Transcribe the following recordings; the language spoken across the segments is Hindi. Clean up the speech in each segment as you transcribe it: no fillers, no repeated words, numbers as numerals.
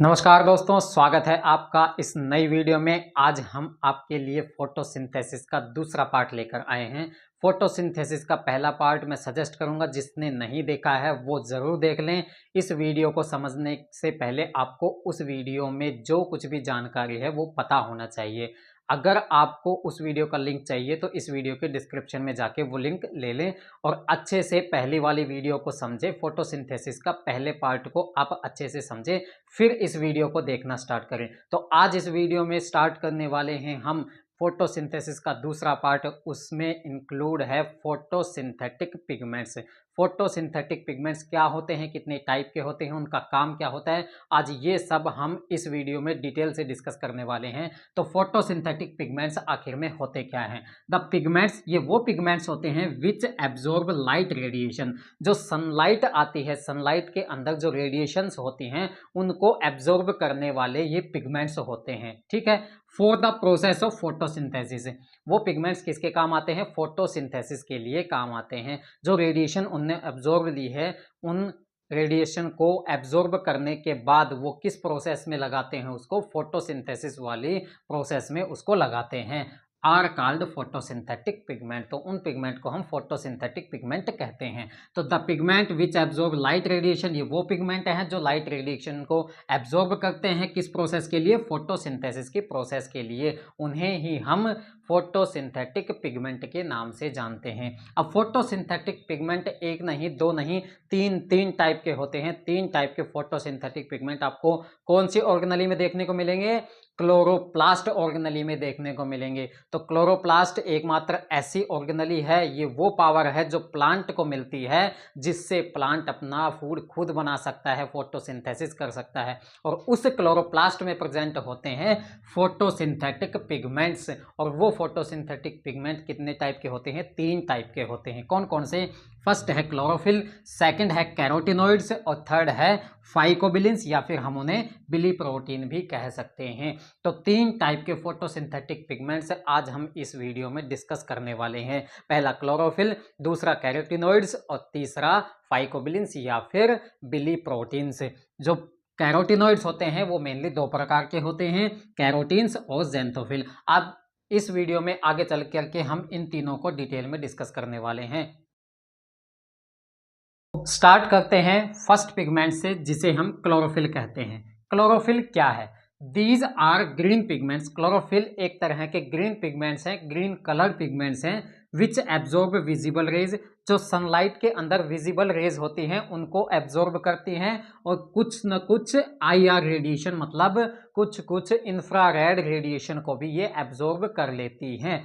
नमस्कार दोस्तों, स्वागत है आपका इस नई वीडियो में। आज हम आपके लिए फोटोसिंथेसिस का दूसरा पार्ट लेकर आए हैं। फोटोसिंथेसिस का पहला पार्ट मैं सजेस्ट करूंगा, जिसने नहीं देखा है वो ज़रूर देख लें। इस वीडियो को समझने से पहले आपको उस वीडियो में जो कुछ भी जानकारी है वो पता होना चाहिए। अगर आपको उस वीडियो का लिंक चाहिए तो इस वीडियो के डिस्क्रिप्शन में जाके वो लिंक ले लें और अच्छे से पहली वाली वीडियो को समझें। फोटोसिंथेसिस का पहले पार्ट को आप अच्छे से समझें, फिर इस वीडियो को देखना स्टार्ट करें। तो आज इस वीडियो में स्टार्ट करने वाले हैं हम फोटोसिंथेसिस का दूसरा पार्ट। उसमें इंक्लूड है फोटोसिंथेटिक पिगमेंट्स। फोटोसिंथेटिक पिगमेंट्स क्या होते हैं, कितने टाइप के होते हैं, उनका काम क्या होता है, आज ये सब हम इस वीडियो में डिटेल से डिस्कस करने वाले हैं। तो फोटोसिंथेटिक पिगमेंट्स आखिर में होते क्या हैं? द पिगमेंट्स, ये वो पिगमेंट्स होते हैं विच एब्जॉर्ब लाइट रेडिएशन। जो सनलाइट आती है, सनलाइट के अंदर जो रेडिएशंस होती हैं उनको एब्जॉर्ब करने वाले ये पिगमेंट्स होते हैं। ठीक है, for the process of photosynthesis. वो पिगमेंट्स किसके काम आते हैं? फोटोसिंथेसिस के लिए काम आते हैं। जो रेडिएशन उनने एब्जॉर्ब ली है, उन रेडिएशन को एब्जॉर्ब करने के बाद वो किस प्रोसेस में लगाते हैं? उसको फोटोसिंथेसिस वाली प्रोसेस में उसको लगाते हैं। Are called photosynthetic pigment. तो उन पिगमेंट को हम फोटोसिंथेटिक पिगमेंट कहते हैं। तो the pigment which absorb light radiation, ये वो पिगमेंट हैं जो लाइट रेडिएशन को एब्जॉर्ब करते हैं। किस प्रोसेस के लिए? फोटोसिंथेसिस की प्रोसेस के लिए। उन्हें ही हम फोटोसिंथेटिक पिगमेंट के नाम से जानते हैं। अब फोटोसिंथेटिक पिगमेंट एक नहीं, दो नहीं, तीन टाइप के होते हैं। तीन टाइप के फोटोसिंथेटिक पिगमेंट आपको कौन सी ऑर्गेनली में देखने को मिलेंगे? क्लोरोप्लास्ट ऑर्गेनली में देखने को मिलेंगे। तो क्लोरोप्लास्ट एकमात्र ऐसी ऑर्गेनली है, ये वो पावर है जो प्लांट को मिलती है, जिससे प्लांट अपना फूड खुद बना सकता है, फोटोसिंथेसिस कर सकता है। और उस क्लोरोप्लास्ट में प्रेजेंट होते हैं फोटोसिंथेटिक पिगमेंट्स। और वो फोटोसिंथेटिक पिगमेंट कितने टाइप के होते हैं? तीन टाइप के होते हैं। कौन कौन से? फर्स्ट है क्लोरोफिल, सेकंड है कैरोटिनॉइड्स और थर्ड है फाइकोबिलिन्स, या फिर हम उन्हें बिलीप्रोटीन भी कह सकते हैं। तो तीन टाइप के फोटोसिंथेटिक पिगमेंट्स आज हम इस वीडियो में डिस्कस करने वाले हैं। पहला क्लोरोफिल, दूसरा कैरोटिनॉइड्स और तीसरा फाइकोबिलिन्स या फिर बिलीप्रोटीन्स। जो कैरोटिनॉइड्स होते हैं वो मेनली दो प्रकार के होते हैं, कैरोटीन्स और ज़ैंथोफिल। अब इस वीडियो में आगे चल करके हम इन तीनों को डिटेल में डिस्कस करने वाले हैं। स्टार्ट करते हैं फर्स्ट पिगमेंट से, जिसे हम क्लोरोफिल कहते हैं। क्लोरोफिल क्या है? These are green pigments. Chlorophyll एक तरह के ग्रीन पिगमेंट्स हैं, ग्रीन कलर पिगमेंट्स हैं, विच एब्जॉर्ब विजिबल रेज। जो सनलाइट के अंदर विजिबल रेज होती हैं उनको एब्जॉर्ब करती हैं, और कुछ न कुछ IR रेडिएशन, मतलब कुछ कुछ इंफ्रारेड रेडिएशन को भी ये एब्जॉर्ब कर लेती हैं।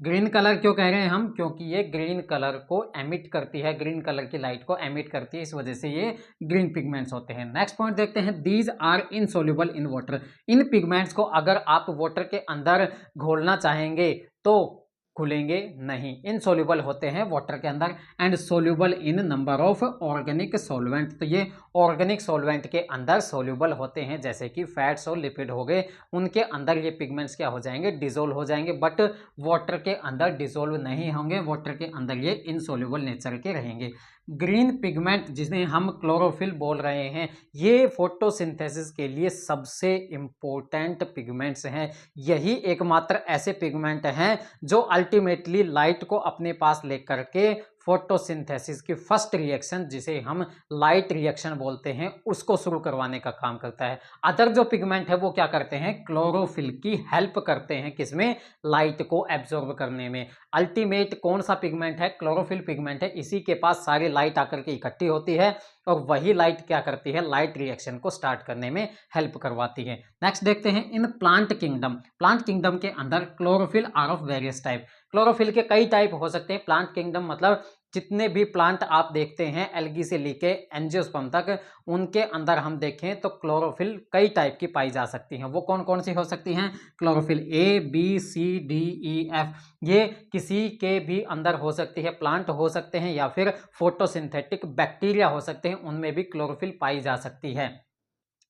ग्रीन कलर क्यों कह रहे हैं हम? क्योंकि ये ग्रीन कलर को एमिट करती है, ग्रीन कलर की लाइट को एमिट करती है, इस वजह से ये ग्रीन पिगमेंट्स होते हैं। नेक्स्ट पॉइंट देखते हैं, these are insoluble in water. इन पिगमेंट्स को अगर आप वाटर के अंदर घोलना चाहेंगे तो घुलेंगे नहीं, इनसोल्यूबल होते हैं वाटर के अंदर। And soluble in number of organic solvent. तो ये ऑर्गेनिक सॉल्वेंट के अंदर सोल्यूबल होते हैं, जैसे कि फैट्स और लिपिड हो गए, उनके अंदर ये पिगमेंट्स क्या हो जाएंगे? डिसोल्व हो जाएंगे। बट वाटर के अंदर डिसोल्व नहीं होंगे, वाटर के अंदर ये इनसोल्यूबल नेचर के रहेंगे। ग्रीन पिगमेंट जिन्हें हम क्लोरोफिल बोल रहे हैं, ये फोटोसिंथेसिस के लिए सबसे इंपॉर्टेंट पिगमेंट्स हैं। यही एकमात्र ऐसे पिगमेंट हैं जो अल्टीमेटली लाइट को अपने पास लेकर के फोटोसिंथेसिस की फर्स्ट रिएक्शन, जिसे हम लाइट रिएक्शन बोलते हैं, उसको शुरू करवाने का काम करता है। अदर जो पिगमेंट है वो क्या करते हैं? क्लोरोफिल की हेल्प करते हैं, किसमें? लाइट को एब्जॉर्ब करने में। अल्टीमेट कौन सा पिगमेंट है? क्लोरोफिल पिगमेंट है। इसी के पास सारी लाइट आकर के इकट्ठी होती है और वही लाइट क्या करती है? लाइट रिएक्शन को स्टार्ट करने में हेल्प करवाती है। नेक्स्ट देखते हैं, in plant kingdom. Plant kingdom के अंदर chlorophyll are of various type. Chlorophyll के कई टाइप हो सकते हैं। प्लांट किंगडम मतलब जितने भी प्लांट आप देखते हैं, एल्गी से लेके एंजियोस्पर्म तक, उनके अंदर हम देखें तो क्लोरोफिल कई टाइप की पाई जा सकती हैं। वो कौन कौन सी हो सकती हैं? क्लोरोफिल ABCDEF, ये किसी के भी अंदर हो सकती है। प्लांट हो सकते हैं या फिर फोटोसिंथेटिक बैक्टीरिया हो सकते हैं, उनमें भी क्लोरोफिल पाई जा सकती है।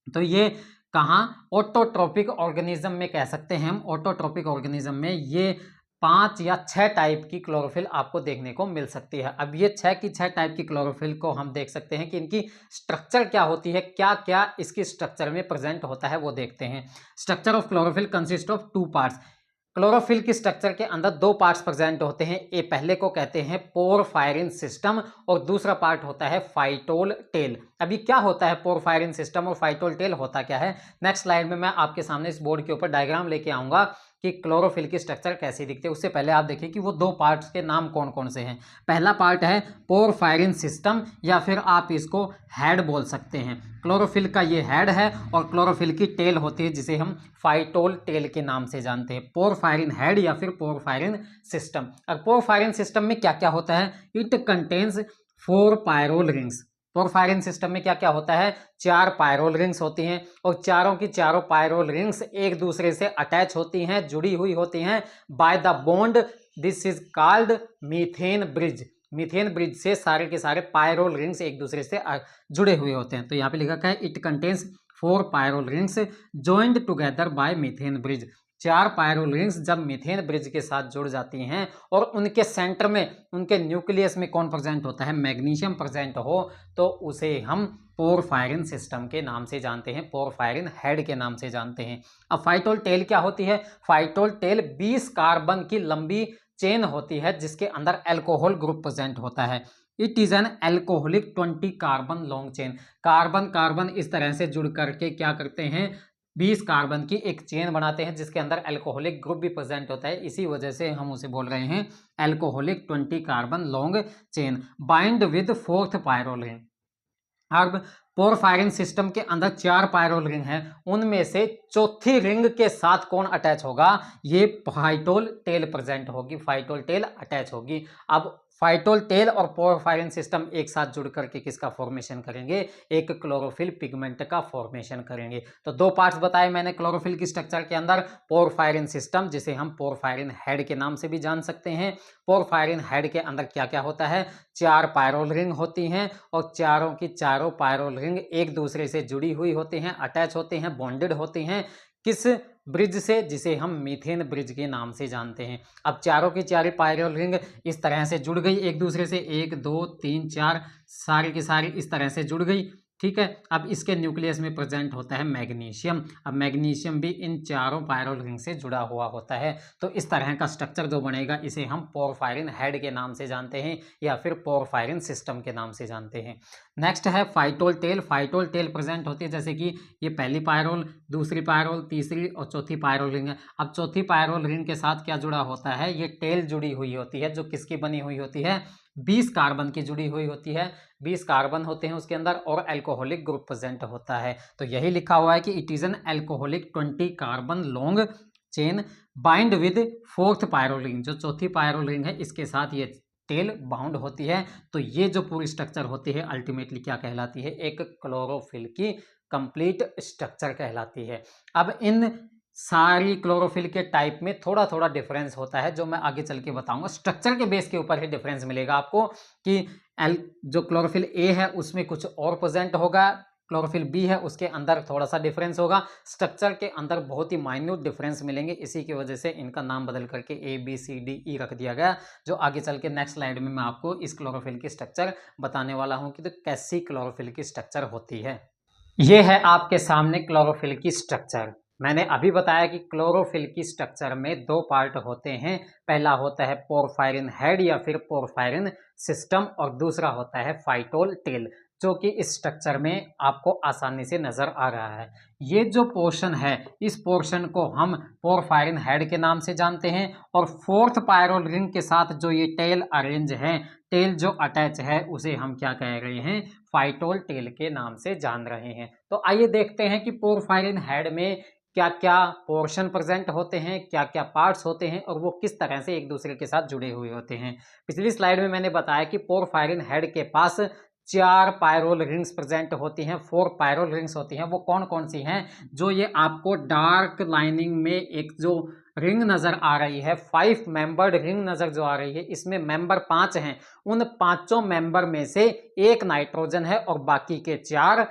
तो ये कहाँ? ऑटोट्रोपिक ऑर्गेनिज्म में कह सकते हैं हम। ऑटोट्रोपिक ऑर्गेनिज्म में ये 5 या 6 टाइप की क्लोरोफिल आपको देखने को मिल सकती है। अब ये 6 की 6 टाइप की क्लोरोफिल को हम देख सकते हैं कि इनकी स्ट्रक्चर क्या होती है, क्या क्या इसकी स्ट्रक्चर में प्रेजेंट होता है वो देखते हैं। Structure of chlorophyll consist of 2 parts. Chlorophyll की स्ट्रक्चर के अंदर 2 पार्ट्स प्रेजेंट होते हैं। ये पहले को कहते हैं पोरफायरिन सिस्टम और दूसरा पार्ट होता है फाइटोल टेल। अभी क्या होता है पोरफायरिन सिस्टम और फाइटोल टेल होता क्या है, नेक्स्ट स्लाइड में मैं आपके सामने इस बोर्ड के ऊपर डायग्राम लेके आऊंगा कि क्लोरोफिल की स्ट्रक्चर कैसी दिखती है। उससे पहले आप देखिए कि वो 2 पार्ट्स के नाम कौन कौन से हैं। पहला पार्ट है पोरफायरिन सिस्टम या फिर आप इसको हेड बोल सकते हैं। क्लोरोफिल का ये हेड है और क्लोरोफिल की टेल होती है जिसे हम फाइटोल टेल के नाम से जानते हैं। पोरफायरिन हेड या फिर पोरफायरिन सिस्टम। और पोरफायरिन सिस्टम में क्या क्या होता है, it contains 4 pyrrole rings. Porphyrin system में क्या क्या होता है, 4 पायरोल रिंग्स होती हैं और चारों की चारों पायरोल रिंग्स एक दूसरे से अटैच होती हैं, जुड़ी हुई होती हैं by the bond. This is called methane bridge. Methane bridge से सारे के सारे पायरोल रिंग्स एक दूसरे से जुड़े हुए होते हैं। तो यहाँ पे लिखा है it contains 4 pyrrole rings joined together by methane bridge. 4 pyrrole rings जब मीथेन ब्रिज के साथ जुड़ जाती हैं और उनके सेंटर में, उनके न्यूक्लियस में कौन प्रेजेंट होता है, मैग्नीशियम प्रेजेंट हो, तो उसे हम पोरफायरिन सिस्टम के नाम से जानते हैं, पोरफायरिन हेड के नाम से जानते हैं। अब फाइटोल टेल क्या होती है, फाइटोल टेल 20 कार्बन की लंबी चेन होती है जिसके अंदर अल्कोहल ग्रुप प्रेजेंट होता है। It is an alcoholic 20 carbon long chain. Carbon carbon इस तरह से जुड़ करके क्या करते हैं, 20 कार्बन की एक चेन बनाते हैं जिसके अंदर अल्कोहलिक ग्रुप भी प्रेजेंट होता है। इसी वजह से हम उसे बोल रहे हैं alcoholic 20 carbon long chain bind with 4th pyrrole ring. अब पोरफायरिन सिस्टम के अंदर 4 पायरोल रिंग हैं, उनमें से चौथी रिंग के साथ कौन अटैच होगा, ये फाइटोल टेल प्रेजेंट होगी, फाइटोल टेल अटैच होगी। अब फाइटोल टेल और पोरफायरिन सिस्टम एक साथ जुड़ करके किसका फॉर्मेशन करेंगे, एक क्लोरोफिल पिगमेंट का फॉर्मेशन करेंगे। तो 2 पार्ट्स बताए मैंने क्लोरोफिल की स्ट्रक्चर के अंदर, पोरफायरिन सिस्टम जिसे हम पोरफायरिन हेड के नाम से भी जान सकते हैं। पोरफायरिन हेड के अंदर क्या क्या होता है, 4 पायरोल रिंग होती हैं और चारों की चारों पायरोल रिंग एक दूसरे से जुड़ी हुई होती हैं, अटैच होते हैं, बॉन्डेड होती हैं। किस ब्रिज से, जिसे हम मीथेन ब्रिज के नाम से जानते हैं। अब चारों की चारों पायरोल रिंग इस तरह से जुड़ गई एक दूसरे से, 1 2 3 4 सारी की सारी इस तरह से जुड़ गई, ठीक है। अब इसके न्यूक्लियस में प्रेजेंट होता है मैग्नीशियम। अब मैग्नीशियम भी इन चारों पायरोल रिंग से जुड़ा हुआ होता है। तो इस तरह का स्ट्रक्चर जो बनेगा इसे हम पोरफायरिन हेड के नाम से जानते हैं या फिर पोरफायरिन सिस्टम के नाम से जानते हैं। नेक्स्ट है phytol tail. Phytol tail present होती है जैसे कि ये पहली पायरोल, दूसरी पायरोल, तीसरी और चौथी पायरोल रिंग है। अब चौथी पायरोल रिंग के साथ क्या जुड़ा होता है, ये टेल जुड़ी हुई होती है जो किसकी बनी हुई होती है, 20 कार्बन की जुड़ी हुई होती है। 20 कार्बन होते हैं उसके अंदर और अल्कोहलिक ग्रुप प्रेजेंट होता है। तो यही लिखा हुआ है कि it is an alcoholic 20 carbon long chain bind with 4th pyrrole ring. जो चौथी पायरोल रिंग है इसके साथ ये टेल बाउंड होती है। तो ये जो पूरी स्ट्रक्चर होती है अल्टीमेटली क्या कहलाती है, एक क्लोरोफिल की कंप्लीट स्ट्रक्चर कहलाती है। अब इन सारी क्लोरोफिल के टाइप में थोड़ा थोड़ा डिफरेंस होता है जो मैं आगे चल के बताऊंगा। स्ट्रक्चर के बेस के ऊपर ही डिफरेंस मिलेगा आपको कि जो क्लोरोफिल ए है उसमें कुछ और प्रेजेंट होगा, क्लोरोफिल बी है उसके अंदर थोड़ा सा डिफरेंस होगा। स्ट्रक्चर के अंदर बहुत ही माइन्यूट डिफरेंस मिलेंगे, इसी की वजह से इनका नाम बदल करके ABCDE रख दिया गया, जो आगे चल के नेक्स्ट स्लाइड में मैं आपको इस क्लोरोफिल की स्ट्रक्चर बताने वाला हूं कि तो कैसी क्लोरोफिल की स्ट्रक्चर होती है। ये है आपके सामने क्लोरोफिल की स्ट्रक्चर। मैंने अभी बताया कि क्लोरोफिल की स्ट्रक्चर में 2 पार्ट होते हैं। पहला होता है पोरफायरिन हेड या फिर पोरफायरिन सिस्टम और दूसरा होता है फाइटोल टेल, जो कि इस स्ट्रक्चर में आपको आसानी से नजर आ रहा है। ये जो पोर्शन है इस पोर्शन को हम पोरफायरिन हेड के नाम से जानते हैं और 4th पायरोल रिंग के साथ जो ये टेल अरेंज है, टेल जो अटैच है उसे हम क्या कह रहे हैं, फाइटोल टेल के नाम से जान रहे हैं। तो आइए देखते हैं कि पोरफायरिन हेड में क्या क्या पोर्शन प्रेजेंट होते हैं, क्या क्या पार्ट्स होते हैं और वो किस तरह से एक दूसरे के साथ जुड़े हुए होते हैं। पिछली स्लाइड में मैंने बताया कि पोरफायरिन हेड के पास 4 पायरोल रिंग्स प्रेजेंट होती हैं, 4 पायरोल रिंग्स होती हैं। वो कौन कौन सी हैं, जो ये आपको डार्क लाइनिंग में एक जो रिंग नजर आ रही है, 5 मेंबर्ड रिंग नजर जो आ रही है, इसमें मेंबर 5 हैं। उन 5 मेंबर में से एक नाइट्रोजन है और बाकी के 4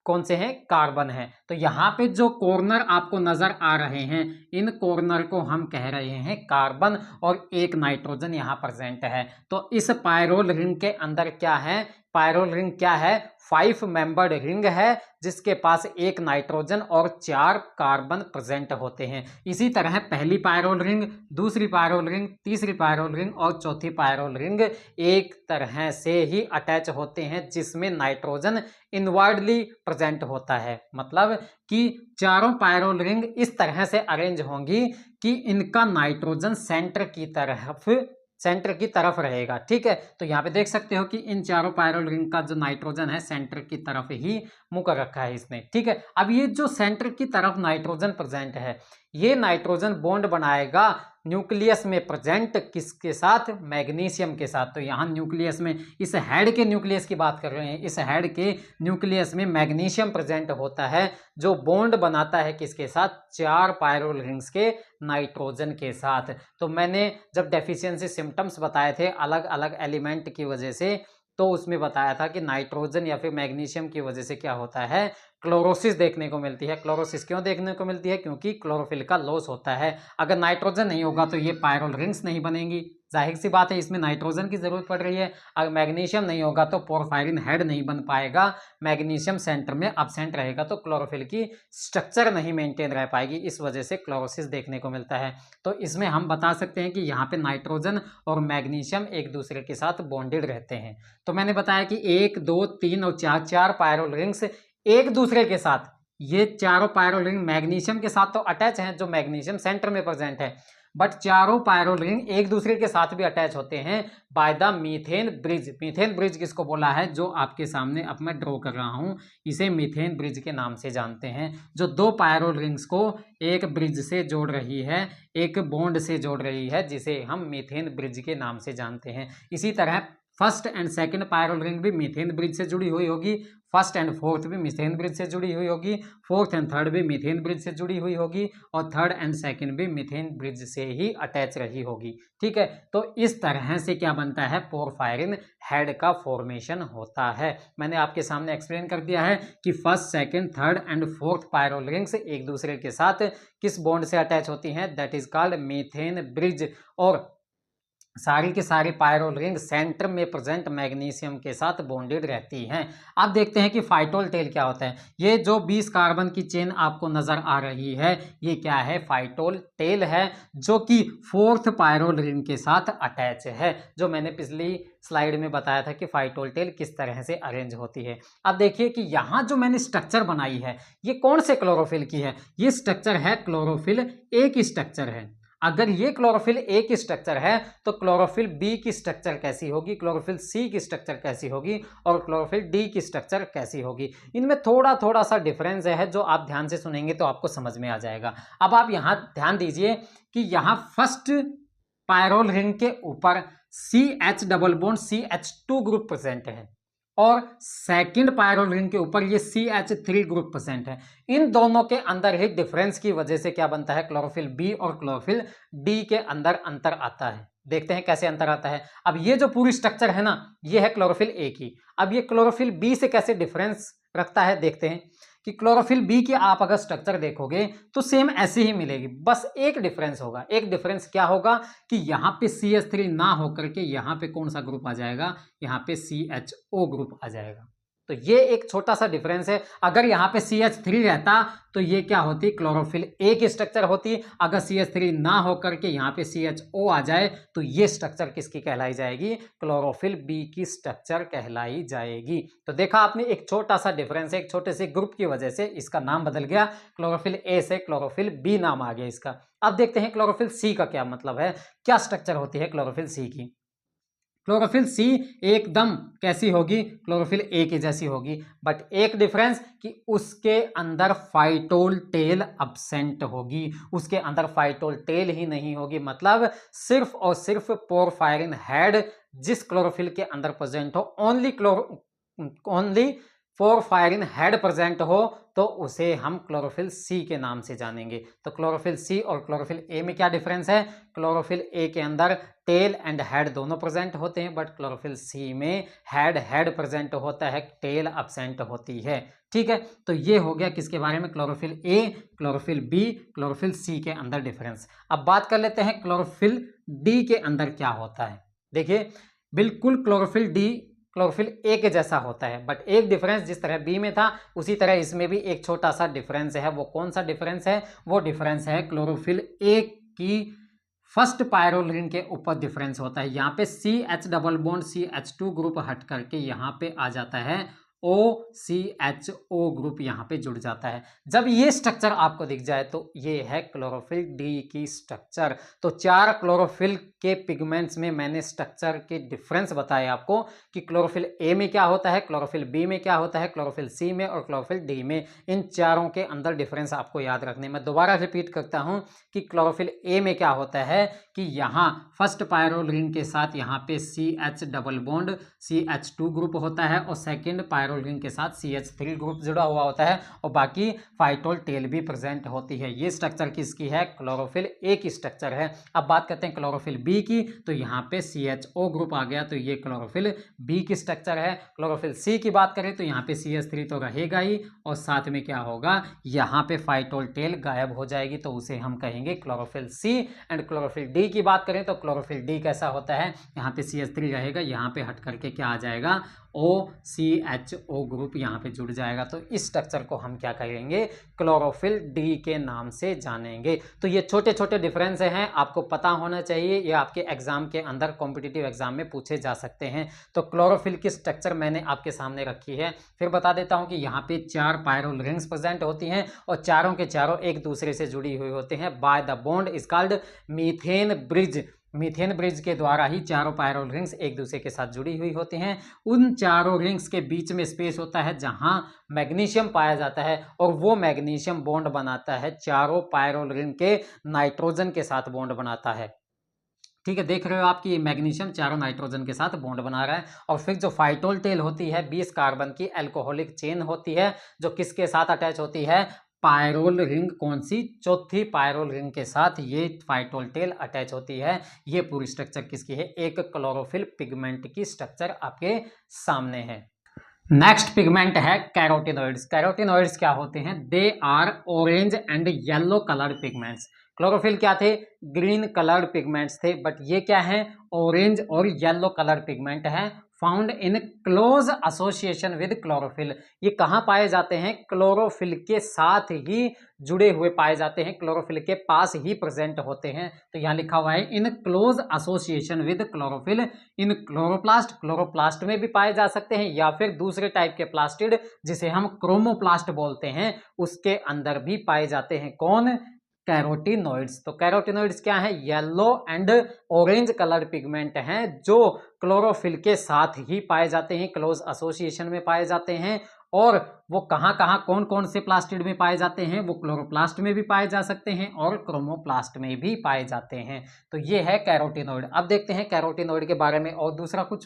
कौन से हैं, कार्बन है। तो यहाँ पे जो कॉर्नर आपको नजर आ रहे हैं, इन कॉर्नर को हम कह रहे हैं कार्बन, और एक नाइट्रोजन यहाँ प्रेजेंट है। तो इस पायरोल रिंग के अंदर क्या है, पायरोल रिंग क्या है, 5 मेंबर्ड रिंग है जिसके पास एक नाइट्रोजन और 4 कार्बन प्रेजेंट होते हैं। इसी तरह पहली पायरोल रिंग, दूसरी पायरोल रिंग, तीसरी पायरोल रिंग और चौथी पायरोल रिंग एक तरह से ही अटैच होते हैं जिसमें नाइट्रोजन इनवर्डली प्रेजेंट होता है। मतलब कि चारों पायरोल रिंग इस तरह से अरेंज होंगी कि इनका नाइट्रोजन सेंटर की तरफ रहेगा। ठीक है, तो यहाँ पे देख सकते हो कि इन चारों पायरोल रिंग का जो नाइट्रोजन है सेंटर की तरफ ही मुंह कर रखा है इसने। ठीक है, अब ये जो सेंटर की तरफ नाइट्रोजन प्रेजेंट है, ये नाइट्रोजन बॉन्ड बनाएगा न्यूक्लियस में प्रेजेंट किसके साथ, मैग्नीशियम के साथ। तो यहाँ न्यूक्लियस में, इस हेड के न्यूक्लियस की बात कर रहे हैं, इस हेड के न्यूक्लियस में मैग्नीशियम प्रेजेंट होता है जो बॉन्ड बनाता है किसके साथ, 4 पायरोल रिंग्स के नाइट्रोजन के साथ। तो मैंने जब डेफिशिएंसी सिम्टम्स बताए थे अलग अलग एलिमेंट की वजह से, तो उसमें बताया था कि नाइट्रोजन या फिर मैग्नीशियम की वजह से क्या होता है, क्लोरोसिस देखने को मिलती है। क्लोरोसिस क्यों देखने को मिलती है, क्योंकि क्लोरोफिल का लॉस होता है। अगर नाइट्रोजन नहीं होगा तो ये पायरोल रिंग्स नहीं बनेंगी, जाहिर सी बात है इसमें नाइट्रोजन की जरूरत पड़ रही है। अगर मैग्नीशियम नहीं होगा तो पोरफायरिन हेड नहीं बन पाएगा, मैग्नीशियम सेंटर में अब्सेंट रहेगा तो क्लोरोफिल की स्ट्रक्चर नहीं मेंटेन रह पाएगी, इस वजह से क्लोरोसिस देखने को मिलता है। तो इसमें हम बता सकते हैं कि यहाँ पे नाइट्रोजन और मैग्नीशियम एक दूसरे के साथ बॉन्डेड रहते हैं। तो मैंने बताया कि 1, 2, 3 और 4 4 पायरोल रिंग्स एक दूसरे के साथ, ये चारों पायरोल रिंग मैग्नीशियम के साथ तो अटैच हैं, जो मैग्नीशियम सेंटर में प्रेजेंट है, बट चारों पायरोल रिंग एक दूसरे के साथ भी अटैच होते हैं by the methane bridge. Methane bridge किसको बोला है, जो आपके सामने अब मैं ड्रॉ कर रहा हूं, इसे मीथेन ब्रिज के नाम से जानते हैं, जो 2 पायरोल रिंग्स को एक ब्रिज से जोड़ रही है, एक बॉन्ड से जोड़ रही है, जिसे हम मीथेन ब्रिज के नाम से जानते हैं। इसी तरह first and second pyrrole ring भी मीथेन ब्रिज से जुड़ी हुई होगी, फर्स्ट एंड फोर्थ भी मीथेन ब्रिज से जुड़ी हुई होगी, फोर्थ एंड थर्ड भी मीथेन ब्रिज से जुड़ी हुई होगी, और थर्ड एंड सेकंड भी मीथेन ब्रिज से ही अटैच रही होगी। ठीक है, तो इस तरह से क्या बनता है, पोरफायरिन हेड का फॉर्मेशन होता है। मैंने आपके सामने एक्सप्लेन कर दिया है कि first, second, third and fourth pyrrole rings एक दूसरे के साथ किस बॉन्ड से अटैच होती हैं, that is called methane bridge. और सारी के सारी पायरोल रिंग सेंटर में प्रेजेंट मैग्नीशियम के साथ बॉन्डेड रहती हैं। अब देखते हैं कि फाइटोल टेल क्या होता है। ये जो 20 कार्बन की चेन आपको नजर आ रही है, ये क्या है, फाइटोल टेल है, जो कि 4th पायरोल रिंग के साथ अटैच है, जो मैंने पिछली स्लाइड में बताया था कि फाइटोल टेल किस तरह से अरेंज होती है। अब देखिए कि यहाँ जो मैंने स्ट्रक्चर बनाई है, ये कौन से क्लोरोफिल की है, ये स्ट्रक्चर है क्लोरोफिल ए की स्ट्रक्चर है। अगर ये क्लोरोफिल ए की स्ट्रक्चर है तो क्लोरोफिल बी की स्ट्रक्चर कैसी होगी, क्लोरोफिल सी की स्ट्रक्चर कैसी होगी, और क्लोरोफिल डी की स्ट्रक्चर कैसी होगी। इनमें थोड़ा थोड़ा सा डिफरेंस है, जो आप ध्यान से सुनेंगे तो आपको समझ में आ जाएगा। अब आप यहाँ ध्यान दीजिए कि यहाँ फर्स्ट पायरोल रिंग के ऊपर CH double bond CH2 group present है, और सेकंड पायरोल रिंग के ऊपर ये CH3 ग्रुप प्रेजेंट है। इन दोनों के अंदर ही डिफरेंस की वजह से क्या बनता है, क्लोरोफिल बी और क्लोरोफिल डी के अंदर अंतर आता है। देखते हैं कैसे अंतर आता है। अब ये जो पूरी स्ट्रक्चर है ना, ये है क्लोरोफिल ए की। अब ये क्लोरोफिल बी से कैसे डिफरेंस रखता है, देखते हैं कि क्लोरोफिल बी की आप अगर स्ट्रक्चर देखोगे तो सेम ऐसे ही मिलेगी, बस एक डिफरेंस होगा। एक डिफरेंस क्या होगा कि यहाँ पे CH3 ना होकर के यहाँ पे कौन सा ग्रुप आ जाएगा, यहाँ पे CHO ग्रुप आ जाएगा। तो ये एक छोटा सा डिफरेंस है। अगर यहाँ पे CH3 रहता तो ये क्या होती, क्लोरोफिल ए की स्ट्रक्चर होती। अगर CH3 ना होकर के यहाँ पे CHO आ जाए तो ये स्ट्रक्चर किसकी कहलाई जाएगी, क्लोरोफिल बी की स्ट्रक्चर कहलाई जाएगी। तो देखा आपने, एक छोटा सा डिफरेंस है, एक छोटे से ग्रुप की वजह से इसका नाम बदल गया, क्लोरोफिल ए से क्लोरोफिल बी नाम आ गया इसका। अब देखते हैं क्लोरोफिल सी का क्या मतलब है, क्या स्ट्रक्चर होती है क्लोरोफिल सी की। क्लोरोफिल सी एकदम कैसी होगी, क्लोरोफिल ए की जैसी होगी, बट एक डिफरेंस कि उसके अंदर फाइटोल टेल अब्सेंट होगी, उसके अंदर फाइटोल टेल ही नहीं होगी। मतलब सिर्फ और सिर्फ पोरफायरिन हेड जिस क्लोरोफिल के अंदर प्रेजेंट हो, ओनली पोरफायरिन हेड प्रेजेंट हो तो उसे हम क्लोरोफिल सी के नाम से जानेंगे। तो क्लोरोफिल सी और क्लोरोफिल ए में क्या डिफरेंस है? क्लोरोफिल ए के अंदर टेल एंड हेड दोनों प्रेजेंट होते हैं, बट क्लोरोफिल सी में हेड प्रेजेंट होता है, टेल अब्सेंट होती है। ठीक है, तो ये हो गया किसके बारे में? Chlorophyll A, chlorophyll B, chlorophyll C के अंदर डिफरेंस। अब बात कर लेते हैं क्लोरोफिल डी के अंदर क्या होता है। देखिए, बिल्कुल क्लोरोफिल डी क्लोरोफिल ए के जैसा होता है, बट एक डिफरेंस जिस तरह बी में था उसी तरह इसमें भी एक छोटा सा डिफरेंस है। वो कौन सा डिफरेंस है? वो डिफरेंस है क्लोरोफिल ए की फर्स्ट पायरोल रिंग के ऊपर डिफरेंस होता है। यहाँ पे CH double bond CH2 group हट करके यहाँ पे आ जाता है OCHO ग्रुप, यहाँ पे जुड़ जाता है। जब ये स्ट्रक्चर आपको दिख जाए तो ये है क्लोरोफिल डी की स्ट्रक्चर। तो 4 क्लोरोफिल के पिगमेंट्स में मैंने स्ट्रक्चर के डिफरेंस बताए आपको कि क्लोरोफिल ए में क्या होता है, क्लोरोफिल बी में क्या होता है, क्लोरोफिल सी में और क्लोरोफिल डी में। इन चारों के अंदर डिफरेंस आपको याद रखने। मैं दोबारा रिपीट करता हूं कि क्लोरोफिल ए में क्या होता है कि यहाँ फर्स्ट पायरोल रिंग के साथ यहाँ पे CH double bond CH2 group होता है और सेकेंड पायरोल रिंग के साथ CH3 ग्रुप जुड़ा हुआ होता है और बाकी फाइटोल टेल भी प्रेजेंट होती है। ये स्ट्रक्चर किसकी है? क्लोरोफिल ए की स्ट्रक्चर है। अब बात करते हैं क्लोरोफिल बी की, तो यहाँ पे CHO ग्रुप आ गया, तो ये क्लोरोफिल बी की स्ट्रक्चर है। क्लोरोफिल सी की बात करें तो यहाँ पे CH3 तो रहेगा ही और साथ में क्या होगा, यहाँ पे फाइटोल टेल गायब हो जाएगी, तो उसे हम कहेंगे chlorophyll C. And chlorophyll D की बात करें तो क्लोरोफिल डी कैसा होता है? यहाँ पे CH3 रहेगा, यहाँ पे हट करके क्या आ जाएगा? OCHO ग्रुप यहाँ पे जुड़ जाएगा। तो इस स्ट्रक्चर को हम क्या कहेंगे? क्लोरोफिल डी के नाम से जानेंगे। तो ये छोटे छोटे डिफरेंस हैं, आपको पता होना चाहिए, ये आपके एग्जाम के अंदर कॉम्पिटिटिव एग्जाम में पूछे जा सकते हैं। तो क्लोरोफिल की स्ट्रक्चर मैंने आपके सामने रखी है। फिर बता देता हूँ कि यहाँ पे 4 पायरोल रिंग्स प्रेजेंट होती हैं और चारों के चारों एक दूसरे से जुड़ी हुई होते हैं by the bond is called methane bridge. Methane bridge के द्वारा ही चारों पायरोल रिंग्स एक दूसरे के साथ जुड़ी हुई होती हैं। उन चारों रिंग्स के बीच में स्पेस होता है जहां मैग्नीशियम पाया जाता है और वो मैग्नीशियम बॉन्ड बनाता है चारों पायरोल रिंग के नाइट्रोजन के साथ बॉन्ड बनाता है। ठीक है, देख रहे हो आपकी मैग्नीशियम चारों नाइट्रोजन के साथ बॉन्ड बना रहा है। और फिर जो फाइटोल टेल होती है 20 कार्बन की एल्कोहलिक चेन होती है जो किसके साथ अटैच होती है? Pyrrole ring. कौन सी? चौथी पायरोल रिंग के साथ ये फाइटोल टेल अटैच होती है। ये पूरी स्ट्रक्चर किसकी है? एक क्लोरोफिल पिगमेंट की स्ट्रक्चर आपके सामने है। नेक्स्ट पिगमेंट है कैरोटिनॉइड्स। कैरोटिनॉइड्स क्या होते हैं? They are orange and yellow coloured pigments. Chlorophyll क्या थे? ग्रीन कलर्ड पिगमेंट्स थे, बट ये क्या है? ऑरेंज और येलो कलर्ड पिगमेंट है, found in close association with chlorophyll. ये कहाँ पाए जाते हैं? क्लोरोफिल के साथ ही जुड़े हुए पाए जाते हैं, क्लोरोफिल के पास ही प्रेजेंट होते हैं। तो यहाँ लिखा हुआ है in close association with chlorophyll in chloroplast. Chloroplast में भी पाए जा सकते हैं या फिर दूसरे टाइप के प्लास्टिड जिसे हम क्रोमोप्लास्ट बोलते हैं उसके अंदर भी पाए जाते हैं। कौन? कैरोटिनॉइड्स। तो कैरोटिनॉइड्स क्या है? Yellow and orange colour pigment हैं जो क्लोरोफिल के साथ ही पाए जाते हैं, क्लोज एसोसिएशन में पाए जाते हैं। और वो कहाँ कहाँ कौन कौन से प्लास्टिड में पाए जाते हैं? वो क्लोरोप्लास्ट में भी पाए जा सकते हैं और क्रोमोप्लास्ट में भी पाए जाते हैं। तो ये है कैरोटिनॉइड। अब देखते हैं कैरोटिनॉइड के बारे में और दूसरा कुछ।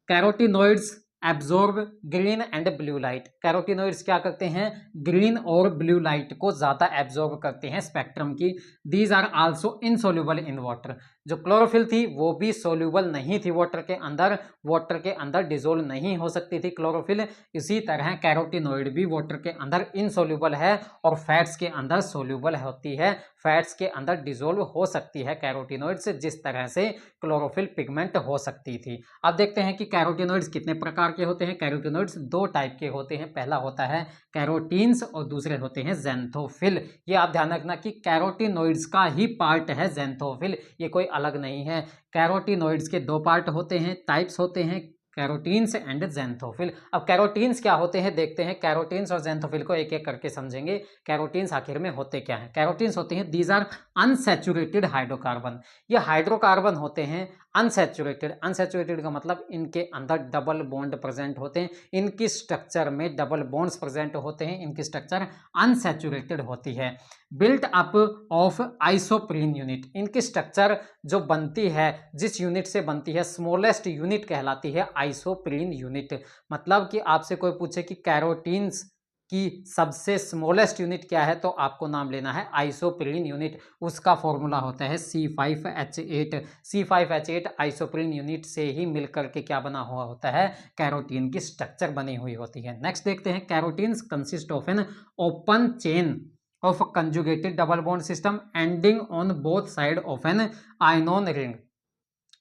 Carotenoids absorb green and blue light. Carotenoids क्या करते हैं? ग्रीन और ब्लू लाइट को ज्यादा एब्जॉर्ब करते हैं स्पेक्ट्रम की। These are also insoluble in water. जो क्लोरोफिल थी वो भी सोल्यूबल नहीं थी वाटर के अंदर डिजोल्व नहीं हो सकती थी क्लोरोफिल। इसी तरह कैरोटिनॉइड भी वाटर के अंदर इनसोल्यूबल है और फैट्स के अंदर सोल्यूबल होती है, फैट्स के अंदर डिजोल्व हो सकती है कैरोटिनॉइड्स, जिस तरह से क्लोरोफिल पिगमेंट हो सकती थी। अब देखते हैं कि कैरोटिनॉइड्स कितने प्रकार के होते हैं। कैरोटिनॉइड्स 2 टाइप के होते हैं। पहला होता है कैरोटीन्स और दूसरे होते हैं ज़ैंथोफिल। ये आप ध्यान रखना कि कैरोटिनॉइड्स का ही पार्ट है ज़ैंथोफिल, ये कोई अलग नहीं है। कैरोटिनॉइड्स के 2 पार्ट होते हैं, टाइप्स होते हैं, कैरोटीन्स एंड ज़ैंथोफिल। अब कैरोटीन्स क्या होते हैं देखते हैं। कैरोटीन्स और ज़ैंथोफिल को एक एक करके समझेंगे। कैरोटीन्स आखिर में होते क्या हैं? कैरोटीन्स होते हैं दीज आर अनसैचुरेटेड हाइड्रोकार्बन। ये हाइड्रोकार्बन होते हैं अनसैचुरेटेड। अनसैचुरेटेड का मतलब इनके अंदर डबल बॉन्ड प्रेजेंट होते हैं, इनकी स्ट्रक्चर में डबल बॉन्ड्स प्रेजेंट होते हैं, इनकी स्ट्रक्चर अनसैचुरेटेड होती है। Built up of isoprene unit. इनकी स्ट्रक्चर जो बनती है, जिस यूनिट से बनती है, स्मॉलेस्ट यूनिट कहलाती है आइसोप्रीन यूनिट। मतलब कि आपसे कोई पूछे कि कैरोटीन्स की सबसे स्मॉलेस्ट यूनिट क्या है, तो आपको नाम लेना है आइसोप्रीन यूनिट। उसका फॉर्मूला होता है C5H8। C5H8 आइसोप्रीन यूनिट से ही मिलकर के क्या बना हुआ होता है, कैरोटीन की स्ट्रक्चर बनी हुई होती है। नेक्स्ट देखते हैं, carotenes consist of an open chain of conjugated double bond system ending on both side of an ionone ring.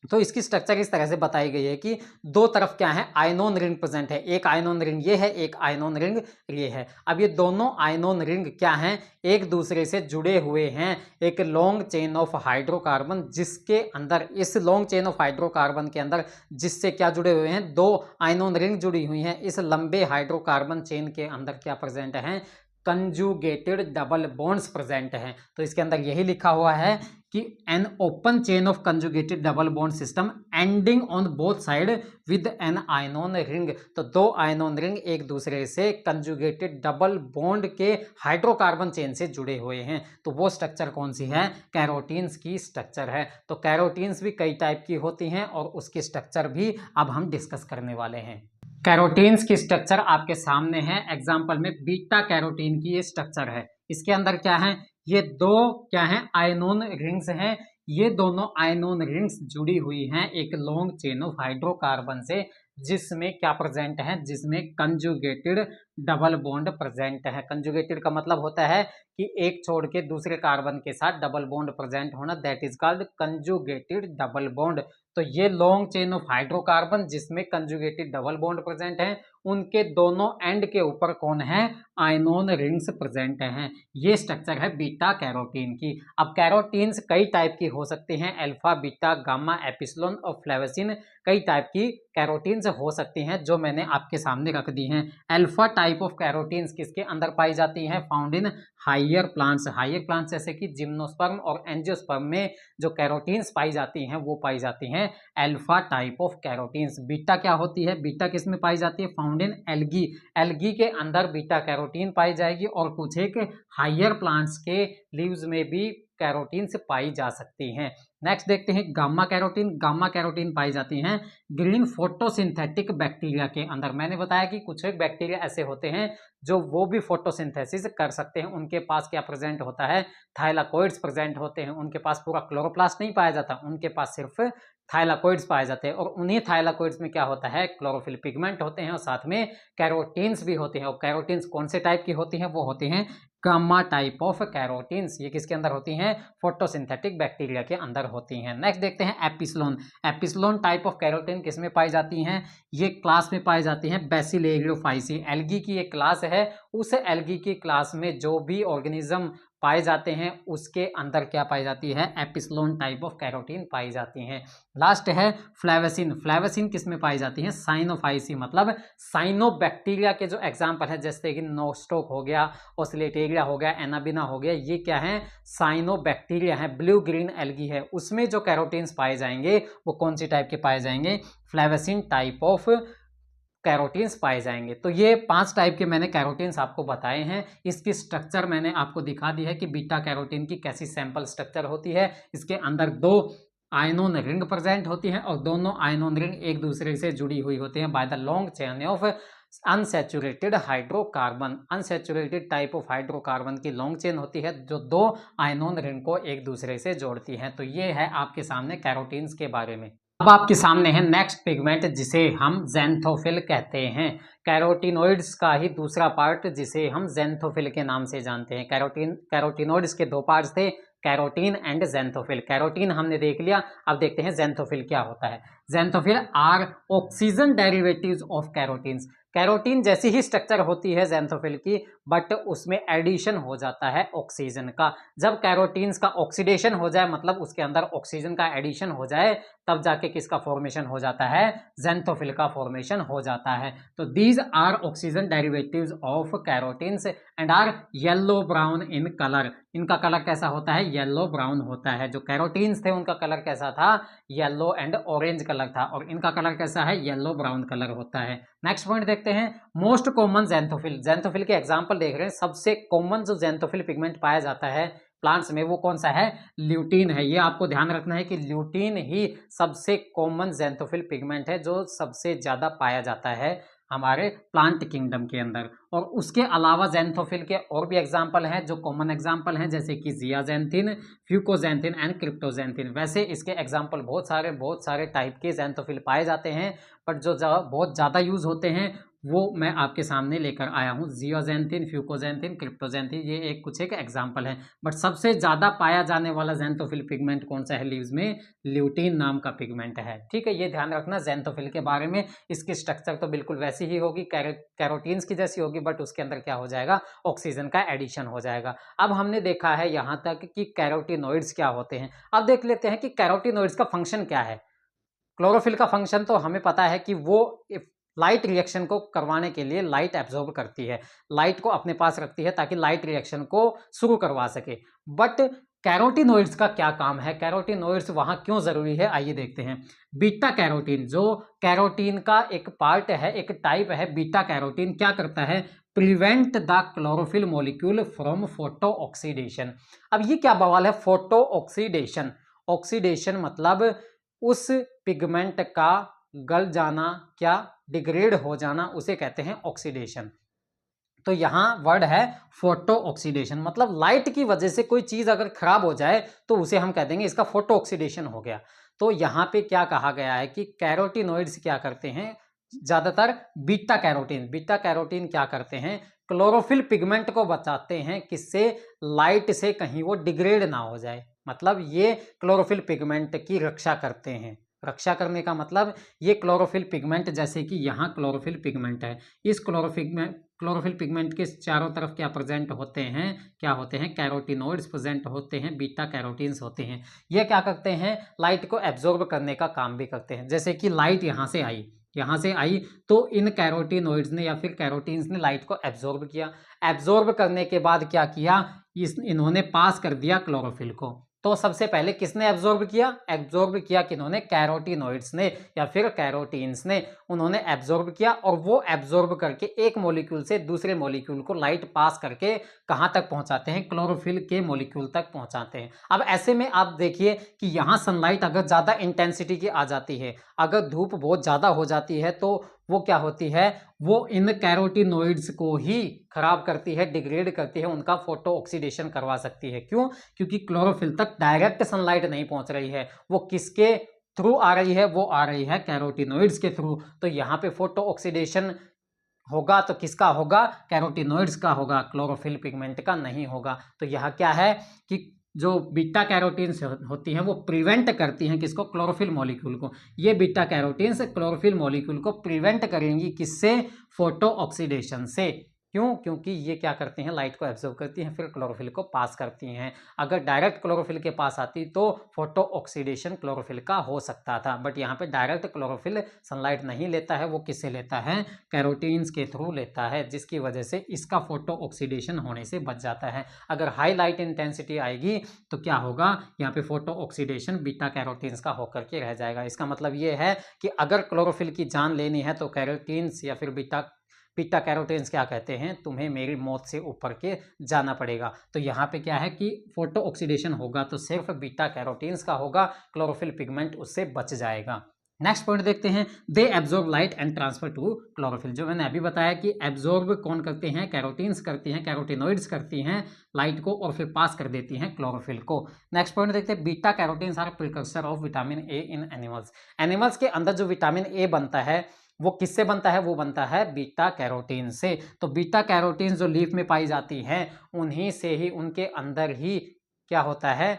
तो इसकी स्ट्रक्चर इस तरह से बताई गई है कि दो तरफ क्या है, आयनोन रिंग प्रेजेंट है। एक आयनोन रिंग ये है, एक आयनोन रिंग ये है। अब ये दोनों आयनोन रिंग क्या हैं, एक दूसरे से जुड़े हुए हैं एक लॉन्ग चेन ऑफ हाइड्रोकार्बन, जिसके अंदर, इस लॉन्ग चेन ऑफ हाइड्रोकार्बन के अंदर जिससे क्या जुड़े हुए हैं, दो आयनोन रिंग जुड़ी हुई हैं। इस लंबे हाइड्रोकार्बन चेन के अंदर क्या प्रेजेंट है, कंजुगेटेड डबल बॉन्ड्स प्रेजेंट हैं। तो इसके अंदर यही लिखा हुआ है कि an open chain of conjugated double bond system ending on both side with an ionone ring. तो दो आयनोन रिंग एक दूसरे से कंजुगेटेड डबल बॉन्ड के हाइड्रोकार्बन चेन से जुड़े हुए हैं। तो वो स्ट्रक्चर कौन सी है, कैरोटीन्स की स्ट्रक्चर है। तो कैरोटीन्स भी कई टाइप की होती हैं और उसकी स्ट्रक्चर भी अब हम डिस्कस करने वाले हैं। कैरोटीन्स की स्ट्रक्चर आपके सामने है। एग्जाम्पल में बीटा कैरोटीन की ये स्ट्रक्चर है। इसके अंदर क्या है, ये दो क्या है, आयनोन रिंग्स हैं। ये दोनों आयनोन रिंग्स जुड़ी हुई हैं एक लॉन्ग चेन ऑफ हाइड्रोकार्बन से, जिसमें क्या प्रेजेंट है, जिसमें कंजुगेटेड डबल बॉन्ड प्रेजेंट है। कंजुगेटेड का मतलब होता है कि एक छोड़ के दूसरे कार्बन के साथ डबल बॉन्ड प्रेजेंट होना, that is called conjugated double bond. तो ये लॉन्ग चेन ऑफ हाइड्रोकार्बन जिसमें कंजुगेटेड डबल बॉन्ड प्रेजेंट है, उनके दोनों एंड के ऊपर कौन है, आयनोन रिंग्स प्रेजेंट हैं। ये स्ट्रक्चर है बीटा कैरोटीन की। अब कैरोटीन्स कई टाइप की हो सकती हैं, अल्फा, बीटा, गामा, एपिसिलोन और फ्लेविसिन। कई टाइप की कैरोटीन्स हो सकती हैं जो मैंने आपके सामने रख दी हैं। अल्फा टाइप ऑफ कैरोटीन्स किसके अंदर पाई जाती हैं, found in higher plants. Higher plants जैसे कि जिम्नोस्पर्म और एंजियोस्पर्म में जो कैरोटीन्स पाई जाती हैं वो पाई जाती हैं alpha type of carotenes. Beta क्या होती है, बीटा किस में पाई जाती है, फाउंड इन एल्गी। एल्गी के अंदर बीटा कैरोटीन पाई जाएगी और कुछ एक हायर प्लांट्स के लीव्स में भी कैरोटीन से पाई जा सकती हैं। नेक्स्ट देखते हैं गामा कैरोटीन। गामा कैरोटीन पाई जाती हैं ग्रीन फोटोसिंथेटिक बैक्टीरिया के अंदर। मैंने बताया कि कुछ एक बैक्टीरिया ऐसे होते हैं जो वो भी फोटोसिंथेसिस कर सकते हैं। उनके पास क्या प्रेजेंट होता है, थाइलाकोइड्स प्रेजेंट होते हैं। उनके पास पूरा क्लोरोप्लास्ट नहीं पाया जाता, उनके पास सिर्फ थाइलाकोइड्स पाए जाते हैं। और उन्हीं थाइलाकोइड्स में क्या होता है, क्लोरोफिल पिगमेंट होते हैं और साथ में कैरोटीन्स भी होते हैं। और कैरोटीन्स कौन से टाइप की होती हैं, वो होती हैं गामा टाइप ऑफ कैरोटीन्स। ये किसके अंदर होती हैं, फोटोसिंथेटिक बैक्टीरिया के अंदर होती हैं। नेक्स्ट देखते हैं epsilon. Epsilon type of carotene किसमें पाई जाती हैं, ये क्लास में पाई जाती हैं बेसिलेरियोफाइसी। एल्गी की एक क्लास है, उस एल्गी की क्लास में जो भी ऑर्गेनिज्म पाए जाते हैं उसके अंदर क्या पाई जाती है, एपिसिलोन टाइप ऑफ कैरोटीन पाई जाती हैं। लास्ट है फ्लेविसिन। फ्लेविसिन किसमें पाई जाती हैं, साइनोफाइसी। मतलब साइनोबैक्टीरिया के जो एग्जाम्पल है जैसे कि नोस्टोक हो गया, ओस्लेटेरिया हो गया, एनाबिना हो गया, ये क्या है, साइनोबैक्टीरिया है। ब्लू ग्रीन एल्गी है, उसमें जो कैरोटीन्स पाए जाएंगे वो कौन सी टाइप के पाए जाएंगे, फ्लेविसिन टाइप ऑफ कैरोटीन्स पाए जाएंगे। तो ये 5 टाइप के मैंने कैरोटीन्स आपको बताए हैं। इसकी स्ट्रक्चर मैंने आपको दिखा दी है कि बीटा कैरोटीन की कैसी सैंपल स्ट्रक्चर होती है। इसके अंदर 2 आयनोन रिंग प्रेजेंट होती हैं और दोनों आयनोन रिंग एक दूसरे से जुड़ी हुई होती हैं by the long chain of unsaturated hydrocarbon. Unsaturated type of hydrocarbon की लॉन्ग चेन होती है जो 2 आयनोन रिंग को एक दूसरे से जोड़ती है। तो ये है आपके सामने कैरोटीन्स के बारे में। अब आपके सामने है नेक्स्ट पिगमेंट जिसे हम ज़ैंथोफिल कहते हैं। कैरोटिनोइड्स का ही दूसरा पार्ट जिसे हम ज़ैंथोफिल के नाम से जानते हैं। कैरोटिनोइड्स के 2 पार्ट्स थे, कैरोटीन एंड ज़ैंथोफिल। कैरोटीन हमने देख लिया, अब देखते हैं ज़ैंथोफिल क्या होता है। Xanthophyll are oxygen derivatives of carotenes. Carotene जैसी ही स्ट्रक्चर होती है ज़ैंथोफिल की, बट उसमें एडिशन हो जाता है ऑक्सीजन का। जब कैरोटीन्स का ऑक्सीडेशन हो जाए, मतलब उसके अंदर ऑक्सीजन का एडिशन हो जाए, तब जाके किसका फॉर्मेशन हो जाता है, ज़ैंथोफिल का फॉर्मेशन हो जाता है। तो these are oxygen derivatives of carotenes and are yellow brown in colour. इनका कलर कैसा होता है, येलो ब्राउन होता है। जो कैरोटीन्स थे उनका कलर कैसा था, येलो एंड ऑरेंज कलर था, और इनका कलर कैसा है, येलो ब्राउन कलर होता है। नेक्स्ट पॉइंट देखते हैं, मोस्ट कॉमन ज़ैंथोफिल। ज़ैंथोफिल के एग्जाम्पल देख रहे हैं। सबसे कॉमन जो ज़ैंथोफिल पिगमेंट पाया जाता है प्लांट्स में वो कौन सा है, ल्यूटीन है। ये आपको ध्यान रखना है कि ल्यूटीन ही सबसे कॉमन ज़ैंथोफिल पिगमेंट है जो सबसे ज़्यादा पाया जाता है हमारे प्लांट किंगडम के अंदर। और उसके अलावा ज़ैंथोफिल के और भी एग्जाम्पल हैं जो कॉमन एग्जाम्पल हैं, जैसे कि जियाज़ैंथिन, फ्यूकोज़ैंथिन एंड क्रिप्टोज़ैंथिन। वैसे इसके एग्जाम्पल बहुत सारे टाइप के ज़ैंथोफिल पाए जाते हैं, पर जो बहुत ज़्यादा यूज़ होते हैं वो मैं आपके सामने लेकर आया हूँ। जियाज़ैंथिन, फ्यूकोज़ैंथिन, क्रिप्टोज़ैंथिन, ये कुछ एक एग्जाम्पल है। बट सबसे ज़्यादा पाया जाने वाला ज़ैंथोफिल पिगमेंट कौन सा है लीव्स में, ल्यूटीन नाम का पिगमेंट है। ठीक है, ये ध्यान रखना ज़ैंथोफिल के बारे में। इसकी स्ट्रक्चर तो बिल्कुल वैसी ही होगी, कैरोटीन्स की जैसी होगी, बट उसके अंदर क्या हो जाएगा, ऑक्सीजन का एडिशन हो जाएगा। अब हमने देखा है यहाँ तक कि कैरोटीनॉइड्स क्या होते हैं। अब देख लेते हैं कि कैरोटीनॉइड्स का फंक्शन क्या है। क्लोरोफिल का फंक्शन तो हमें पता है कि वो लाइट रिएक्शन को करवाने के लिए लाइट एब्जॉर्ब करती है, लाइट को अपने पास रखती है ताकि लाइट रिएक्शन को शुरू करवा सके। बट कैरोटीनॉइड्स का क्या काम है, कैरोटीनॉइड्स वहां क्यों जरूरी है, आइए देखते हैं। बीटा कैरोटीन जो कैरोटीन का एक पार्ट है, एक टाइप है, बीटा कैरोटीन क्या करता है, prevent the chlorophyll molecule from photo oxidation. अब ये क्या बवाल है, फोटो ऑक्सीडेशन। ऑक्सीडेशन मतलब उस पिगमेंट का गल जाना, क्या डिग्रेड हो जाना, उसे कहते हैं ऑक्सीडेशन। तो यहाँ वर्ड है फोटो ऑक्सीडेशन, मतलब लाइट की वजह से कोई चीज अगर खराब हो जाए तो उसे हम कह देंगे इसका फोटो ऑक्सीडेशन हो गया। तो यहाँ पे क्या कहा गया है कि कैरोटीनॉइड्स क्या करते हैं, ज्यादातर बीटा कैरोटीन क्या करते हैं, क्लोरोफिल पिगमेंट को बचाते हैं, किससे, लाइट से कहीं वो डिग्रेड ना हो जाए। मतलब ये क्लोरोफिल पिगमेंट की रक्षा करते हैं। रक्षा करने का मतलब ये क्लोरोफिल पिगमेंट, जैसे कि यहाँ क्लोरोफिल पिगमेंट है, इस क्लोरोफिल पिगमेंट के चारों तरफ क्या प्रेजेंट होते हैं, क्या होते हैं, कैरोटीनॉइड्स प्रेजेंट होते हैं, बीटा कैरोटीन्स होते हैं। ये क्या करते हैं, लाइट को एब्जॉर्ब करने का काम भी करते हैं। जैसे कि लाइट यहाँ से आई तो इन कैरोटीनॉइड्स ने या फिर कैरोटीन्स ने लाइट को एब्जॉर्ब किया। एब्जॉर्ब करने के बाद क्या किया, इन्होंने पास कर दिया क्लोरोफिल को। तो सबसे पहले किसने एब्जॉर्ब किया किन्होंने, कैरोटीनॉइड्स ने या फिर कैरोटीन्स ने, उन्होंने एब्जॉर्ब किया। और वो एब्जॉर्ब करके एक मॉलिक्यूल से दूसरे मॉलिक्यूल को लाइट पास करके कहां तक पहुंचाते हैं, क्लोरोफिल के मॉलिक्यूल तक पहुंचाते हैं। अब ऐसे में आप देखिए कि यहां सनलाइट अगर ज्यादा इंटेंसिटी की आ जाती है, अगर धूप बहुत ज्यादा हो जाती है, तो वो क्या होती है, वो इन कैरोटीनॉइड्स को ही खराब करती है, डिग्रेड करती है, उनका फोटो ऑक्सीडेशन करवा सकती है। क्यों, क्योंकि क्लोरोफिल तक डायरेक्ट सनलाइट नहीं पहुंच रही है, वो किसके थ्रू आ रही है, वो आ रही है कैरोटीनॉइड्स के थ्रू। तो यहाँ पे फोटो ऑक्सीडेशन होगा तो किसका होगा, कैरोटीनॉइड्स का होगा, क्लोरोफिल पिगमेंट का नहीं होगा। तो यह क्या है कि जो बीटा कैरोटीन्स होती हैं वो प्रिवेंट करती हैं किसको, क्लोरोफिल मॉलिक्यूल को। ये बीटा कैरोटीन्स क्लोरोफिल मॉलिक्यूल को प्रिवेंट करेंगी, किससे, फोटो ऑक्सीडेशन से। क्यों, क्योंकि ये क्या करती हैं, लाइट को एब्जॉर्ब करती हैं, फिर क्लोरोफिल को पास करती हैं। अगर डायरेक्ट क्लोरोफिल के पास आती तो फोटो ऑक्सीडेशन क्लोरोफिल का हो सकता था, बट यहाँ पे डायरेक्ट क्लोरोफिल सनलाइट नहीं लेता है, वो किससे लेता है, कैरोटीन्स के थ्रू लेता है, जिसकी वजह से इसका फोटो ऑक्सीडेशन होने से बच जाता है। अगर हाई लाइट इंटेंसिटी आएगी तो क्या होगा, यहाँ पे फोटो ऑक्सीडेशन बीटा कैरोटीन्स का होकर के रह जाएगा। इसका मतलब ये है कि अगर क्लोरोफिल की जान लेनी है तो कैरोटीन्स या फिर बीटा कैरोटीन्स क्या कहते हैं, तुम्हें मेरी मौत से ऊपर के जाना पड़ेगा। तो यहाँ पे क्या है कि फोटो ऑक्सीडेशन होगा तो सिर्फ बीटा कैरोटीन्स का होगा, क्लोरोफिल पिगमेंट उससे बच जाएगा। नेक्स्ट पॉइंट देखते हैं, they absorb light and transfer to chlorophyll. जो मैंने अभी बताया कि एब्जॉर्ब कौन करते हैं, कैरोटीन्स करती हैं, कैरोटीनॉइड्स करती हैं लाइट को और फिर पास कर देती हैं क्लोरोफिल को। नेक्स्ट पॉइंट देखते हैं, beta carotenes are precursor of vitamin A in animals. Animals के अंदर जो विटामिन ए बनता है वो किससे बनता है, वो बनता है बीटा कैरोटीन से। तो बीटा कैरोटीन जो लीफ में पाई जाती हैं उन्हीं से ही, उनके अंदर ही क्या होता है,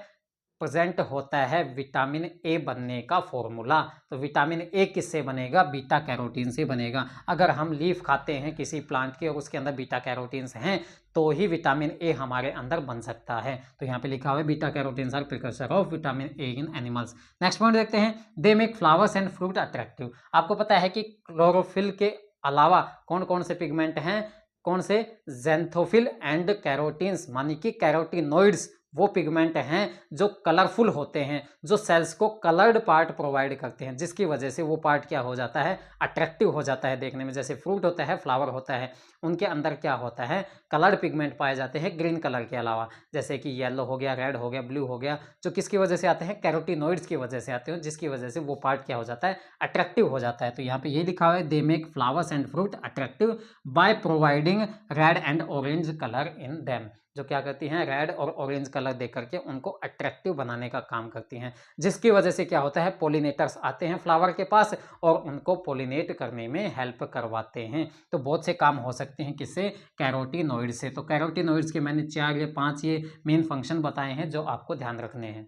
प्रेजेंट होता है विटामिन ए बनने का फॉर्मूला। तो विटामिन ए किससे बनेगा, बीटा कैरोटीन से बनेगा। अगर हम लीफ खाते हैं किसी प्लांट की और उसके अंदर बीटा कैरोटीन्स हैं तो ही विटामिन ए हमारे अंदर बन सकता है। तो यहाँ पे लिखा हुआ है beta carotenes are precursor of vitamin A in animals. Next point देखते हैं, they make flowers and fruit attractive. आपको पता है कि क्लोरोफिल के अलावा कौन कौन से पिगमेंट हैं, कौन से, ज़ैंथोफिल एंड कैरोटीन्स, मानी कि कैरोटीनॉइड्स वो पिगमेंट हैं जो कलरफुल होते हैं, जो सेल्स को कलर्ड पार्ट प्रोवाइड करते हैं, जिसकी वजह से वो पार्ट क्या हो जाता है, अट्रैक्टिव हो जाता है देखने में। जैसे फ्रूट होता है, फ्लावर होता है, उनके अंदर क्या होता है, कलर्ड पिगमेंट पाए जाते हैं ग्रीन कलर के अलावा, जैसे कि येलो हो गया, रेड हो गया, ब्लू हो गया, जो किसकी वजह से आते हैं, कैरोटीनॉइड्स की वजह से आते हैं, जिसकी वजह से वो पार्ट क्या हो जाता है, अट्रैक्टिव हो जाता है। तो यहाँ पे ये लिखा हुआ है, दे make flowers and fruit attractive by providing red and orange colour in them, जो क्या करती हैं, रेड और ऑरेंज कलर दे करके उनको अट्रैक्टिव बनाने का काम करती हैं, जिसकी वजह से क्या होता है, पोलिनेटर्स आते हैं फ्लावर के पास और उनको पोलिनेट करने में हेल्प करवाते हैं। तो बहुत से काम हो सकते हैं किससे, कैरोटीनॉइड से। तो कैरोटीनॉइड्स के मैंने 4 या 5 ये मेन फंक्शन बताए हैं जो आपको ध्यान रखने हैं।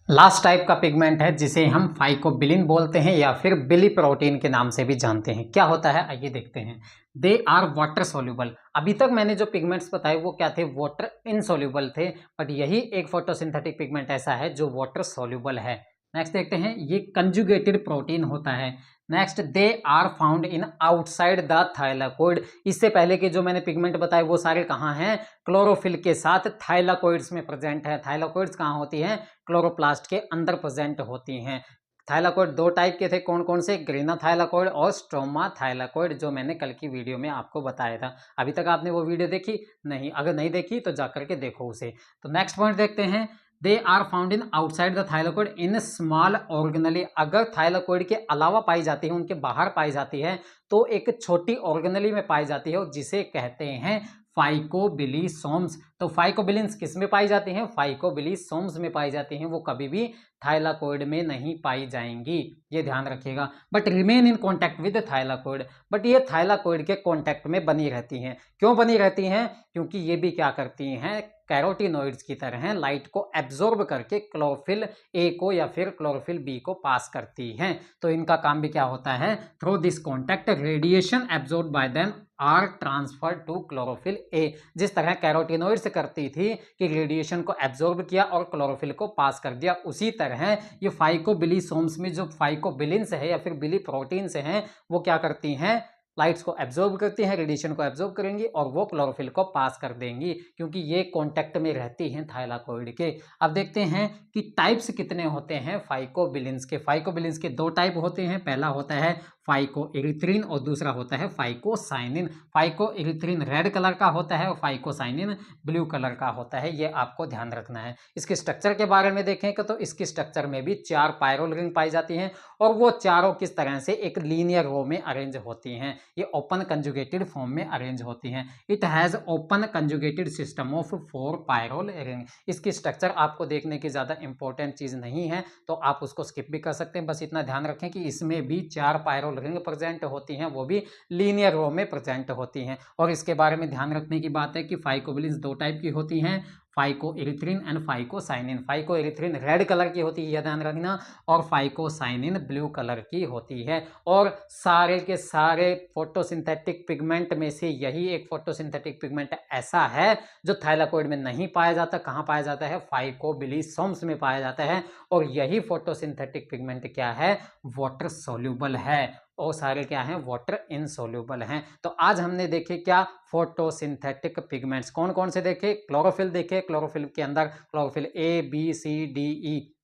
लास्ट टाइप का पिगमेंट है जिसे हम फाइकोबिलिन बोलते हैं या फिर बिलीप्रोटीन के नाम से भी जानते हैं। क्या होता है आइए देखते हैं। They are water soluble. अभी तक मैंने जो पिगमेंट्स बताए वो क्या थे, वाटर इनसोल्यूबल थे, बट यही एक फोटोसिंथेटिक पिगमेंट ऐसा है जो वाटर सोल्यूबल है। नेक्स्ट देखते हैं, ये कंजुगेटेड प्रोटीन होता है। Next, they are found in outside the thylakoid. इससे पहले के जो मैंने पिगमेंट बताए वो सारे कहाँ हैं, क्लोरोफिल के साथ थाइलाकोइड्स में प्रेजेंट है। थाइलाकोइड्स कहाँ होती हैं, क्लोरोप्लास्ट के अंदर प्रेजेंट होती हैं। थाइलाकोइड 2 टाइप के थे, कौन कौन से, ग्रीना थाइलाकोइड और स्ट्रोमा थाइलाकोइड, जो मैंने कल की वीडियो में आपको बताया था। अभी तक आपने वो वीडियो देखी नहीं, अगर नहीं देखी तो जाकर के देखो उसे। तो नेक्स्ट पॉइंट देखते हैं, they are found in outside the thylakoid in small organelle. अगर थाइलाकोइड के अलावा पाई जाती है, उनके बाहर पाई जाती है, तो एक छोटी ऑर्गेनली में पाई जाती है, जिसे कहते हैं फाइकोबिलिसोम्स। तो फाइकोबिलिन्स किस में पाई जाती हैं, फाइकोबिलिसोम्स में पाई जाती हैं। वो कभी भी थाइलाकोइड में नहीं पाई जाएंगी, ये ध्यान रखिएगा। But remain in contact with thylakoid, but ये थाइलाकोइड के कॉन्टैक्ट में बनी रहती हैं। क्यों बनी रहती हैं, क्योंकि ये भी क्या करती हैं, कैरोटीनॉइड्स की तरह लाइट को एब्जॉर्ब करके क्लोरोफिल ए को या फिर क्लोरोफिल बी को पास करती हैं। तो इनका काम भी क्या होता है, through this contact radiation absorb by them are transfer to chlorophyll a. जिस तरह कैरोटीनॉइड्स करती थी कि रेडिएशन को एब्जॉर्ब किया और क्लोरोफिल को पास कर दिया, उसी तरह ये फाइकोबिलिसोम्स में जो फाइकोबिलिन्स है या फिर बिली प्रोटीन्स हैं, वो क्या करती हैं, लाइट्स को एब्जॉर्ब करती हैं, रेडिएशन को एब्जॉर्ब करेंगी और वो क्लोरोफिल को पास कर देंगी, क्योंकि ये कांटेक्ट में रहती हैं थाइलाकोइड के। अब देखते हैं कि टाइप्स कितने होते हैं फाइकोबिलिन्स के। फाइकोबिलिन्स के 2 टाइप होते हैं, पहला होता है फाइकोएरिथ्रिन और दूसरा होता है फाइकोसाइनिन। फाइकोएरिथ्रिन रेड कलर का होता है और फाइकोसाइनिन ब्लू कलर का होता है, ये आपको ध्यान रखना है। इसके स्ट्रक्चर के बारे में देखें तो इसकी स्ट्रक्चर में भी 4 पायरोल रिंग पाई जाती हैं और वो चारों किस तरह से एक लीनियर रो में अरेंज होती हैं, ये ओपन कंजुगेटेड फॉर्म में अरेंज होती हैं। It has open conjugated system of 4 pyrrole ring. इसकी स्ट्रक्चर आपको देखने की ज़्यादा इंपॉर्टेंट चीज़ नहीं है, तो आप उसको स्किप भी कर सकते हैं। बस इतना ध्यान रखें कि इसमें भी 4 पायरोल रिंग प्रेजेंट होती हैं, वो भी लीनियर रो में प्रेजेंट होती हैं। और इसके बारे में ध्यान रखने की बात है कि फाइकोबिलिन्स 2 टाइप की होती हैं, phycoerythrin and phycocyanin. Phycoerythrin red colour की होती है, यह ध्यान रखना, और फाइकोसाइनिन ब्लू कलर की होती है। और सारे के सारे फोटोसिंथेटिक पिगमेंट में से यही एक फोटोसिंथेटिक पिगमेंट ऐसा है जो थाइलाकोइड में नहीं पाया जाता। कहाँ पाया जाता है, फाइकोबिलिसोम्स में पाया जाता है। और यही फोटोसिंथेटिक पिगमेंट क्या है, वाटर सोल्यूबल है, और सारे क्या हैं, वाटर इनसोल्यूबल हैं। तो आज हमने देखे क्या, फोटोसिंथेटिक पिगमेंट्स। कौन कौन से देखे, क्लोरोफिल देखे, क्लोरोफिल के अंदर chlorophyll A B C D E,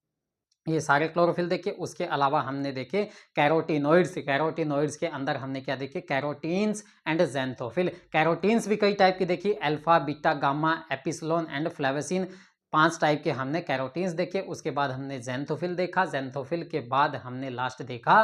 ये सारे क्लोरोफिल देखे। उसके अलावा हमने देखे कैरोटीनॉइड्स। कैरोटीनॉइड्स के अंदर हमने क्या देखे, कैरोटीन्स एंड ज़ैंथोफिल। कैरोटीन्स भी कई टाइप की देखी, alpha beta gamma epsilon and फ्लेवेसिन, 5 टाइप के हमने कैरोटीन्स देखे। उसके बाद हमने ज़ैंथोफिल देखा, ज़ैंथोफिल के बाद हमने लास्ट देखा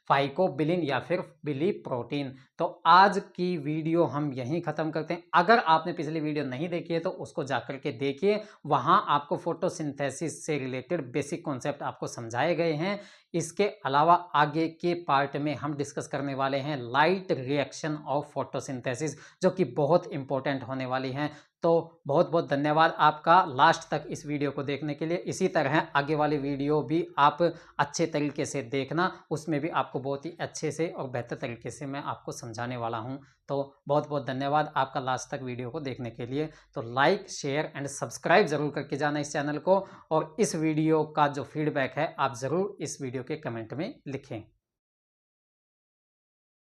फाइकोबिलिन या फिर बिली प्रोटीन। तो आज की वीडियो हम यहीं ख़त्म करते हैं। अगर आपने पिछली वीडियो नहीं देखी है तो उसको जाकर के देखिए, वहाँ आपको फोटोसिंथेसिस से रिलेटेड बेसिक कॉन्सेप्ट आपको समझाए गए हैं। इसके अलावा आगे के पार्ट में हम डिस्कस करने वाले हैं लाइट रिएक्शन ऑफ फोटोसिंथेसिस, जो कि बहुत इंपॉर्टेंट होने वाली हैं। तो बहुत बहुत धन्यवाद आपका लास्ट तक इस वीडियो को देखने के लिए। इसी तरह आगे वाली वीडियो भी आप अच्छे तरीके से देखना, उसमें भी आपको बहुत ही अच्छे से और बेहतर तरीके से मैं आपको समझाने वाला हूं। तो बहुत बहुत धन्यवाद आपका लास्ट तक वीडियो को देखने के लिए। तो लाइक शेयर एंड सब्सक्राइब ज़रूर करके जाना इस चैनल को, और इस वीडियो का जो फीडबैक है आप ज़रूर इस वीडियो के कमेंट में लिखें।